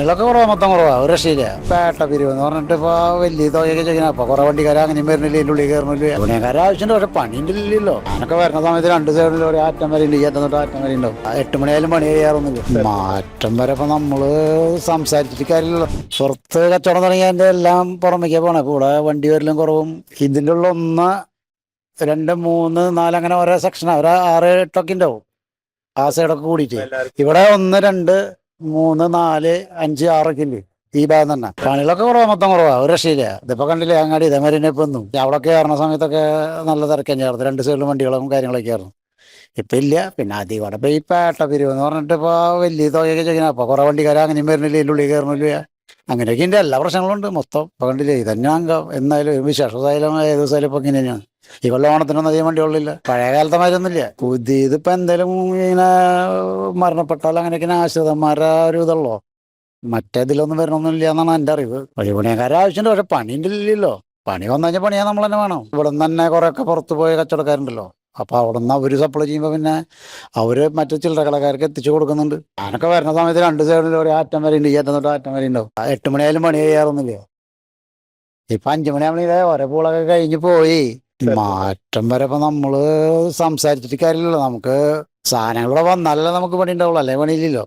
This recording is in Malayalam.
പണികളൊക്കെ കുറവാ, മൊത്തം കുറവാ, ഒരു രക്ഷയില്ല. പേട്ട പിരിവ് എന്ന് പറഞ്ഞിട്ട് ഇപ്പൊ വലിയ തുകയൊക്കെ ചെയ്യുന്ന അപ്പൊ കുറെ വണ്ടിക്കാരെ അങ്ങനെയും വരുന്നില്ല, ഇതിൻ്റെ ഉള്ളിൽ കയറുന്നില്ല. യൂണിയൻകാരെ ആവശ്യമുണ്ട്, പക്ഷെ പണിൻ്റെ ഇല്ലല്ലോ. ഞാനൊക്കെ വരുന്ന സമയത്ത് രണ്ട് സൈഡിൽ ഒരു ആറ്റം വരെ ഉണ്ട്, ഈ അറ്റം തൊട്ട് ആറ്റം വരെ ഉണ്ടാവും. 8 മണിയായാലും പണി ചെയ്യാറൊന്നുമില്ല. മാറ്റം വരെ ഇപ്പൊ നമ്മള് സംസാരിച്ചിട്ട് കാര്യമില്ലല്ലോ. പുറത്ത് കച്ചവടം തുടങ്ങിയതിന്റെ എല്ലാം പുറമേക്കാ പോണേ. കൂടെ വണ്ടി വരലും കുറവും. ഇതിൻ്റെ ഉള്ള 1, 2, 3, 4 അങ്ങനെ ഓരോ സെക്ഷനാ, ഒരു 6, 8 ഉണ്ടാവും ആ സൈഡൊക്കെ കൂടിയിട്ട്. ഇവിടെ 1, 2, 3, 4, 5, 6 ഇല്ലേ ഈ ഭാഗം തന്നെ. പണികളൊക്കെ കുറവാ, മൊത്തം കുറവാ, ഒരു രക്ഷയില്ല. ഇതിപ്പോ കണ്ടില്ലേ അങ്ങാടി ഇതേമാതിരി തന്നെ ഇപ്പൊ ഒന്നും. അവിടെ കയറുന്ന സമയത്തൊക്കെ നല്ല തിരക്കാൻ ചേർത്ത്, 2 സൈഡിലും വണ്ടികളും കാര്യങ്ങളൊക്കെ ആയിരുന്നു. ഇപ്പൊ ഇല്ല. പിന്നെ അതിവിടെ ഇപ്പൊ ഈ പേട്ട പിരിവ് എന്ന് പറഞ്ഞിട്ട് ഇപ്പൊ വലിയ തുകയൊക്കെ ചെയ്യുന്ന അപ്പൊ കുറെ വണ്ടിക്കാരെ അങ്ങനെയും വരുന്നില്ല, ഇതിൻ്റെ ഉള്ളിൽ കയറുന്നില്ല. അങ്ങനെയൊക്കെ ഇതിന്റെ എല്ലാ പ്രശ്നങ്ങളും ഉണ്ട് മൊത്തം. ഇപ്പൊ കണ്ടില്ലേ ഇതന്നെ അംഗം. എന്നാലും വിശേഷമായാലും ഏത് ദിവസമായാലും ഇപ്പൊ ഇങ്ങനെ തന്നെയാണ്. ഈ കൊല്ലം ഓണത്തിനൊന്നും അധികം വണ്ടികളില്ല, പഴയ കാലത്തെ മാതിരിയൊന്നുമില്ല. പുതിയത് ഇപ്പൊ എന്തെങ്കിലും ഇങ്ങനെ മരണപ്പെട്ടാൽ അങ്ങനെയൊക്കെ ആശ്രിതന്മാരെ ഒരു ഇതുള്ളൂ. മറ്റേതിലൊന്നും വരണമൊന്നുമില്ല എന്നാണ് എൻ്റെ അറിവ്. വഴിപണിയക്കാരെ ആവശ്യമുണ്ട്, പക്ഷെ പണിൻ്റെ ഇല്ലല്ലോ. പണി വന്നു കഴിഞ്ഞാൽ പണിയാൻ നമ്മൾ തന്നെ വേണം. ഇവിടെ നിന്ന് തന്നെ കുറെയൊക്കെ പുറത്ത് പോയ കച്ചവടക്കാരുണ്ടല്ലോ, അപ്പൊ അവിടെ നിന്ന് അവര് സപ്ലൈ ചെയ്യുമ്പോൾ പിന്നെ അവര് മറ്റു ചില്ലറ കടക്കാർക്ക് എത്തിച്ചു കൊടുക്കുന്നുണ്ട്. ഞാനൊക്കെ വരുന്ന സമയത്ത് 2 സൈഡിൽ ഒരു ആറ്റം വരെ ഉണ്ട്, ഈ അറ്റം തൊട്ട് ആറ്റം വരെ ഉണ്ടാവും. 8 മണിയായാലും പണി ചെയ്യാറൊന്നുമില്ല. ഇപ്പൊ 5 മണിയാകുമ്പോഴേ ഓരോ പൂളൊക്കെ കഴിഞ്ഞ് പോയി. മാറ്റം വരെ ഇപ്പൊ നമ്മള് സംസാരിച്ചിട്ട് കാര്യമില്ലല്ലോ. നമുക്ക് സാധനങ്ങൾ ഇവിടെ വന്നാലല്ലേ നമുക്ക് പണി ഉണ്ടാവുള്ളൂ, അല്ലെ പണിയില്ലല്ലോ.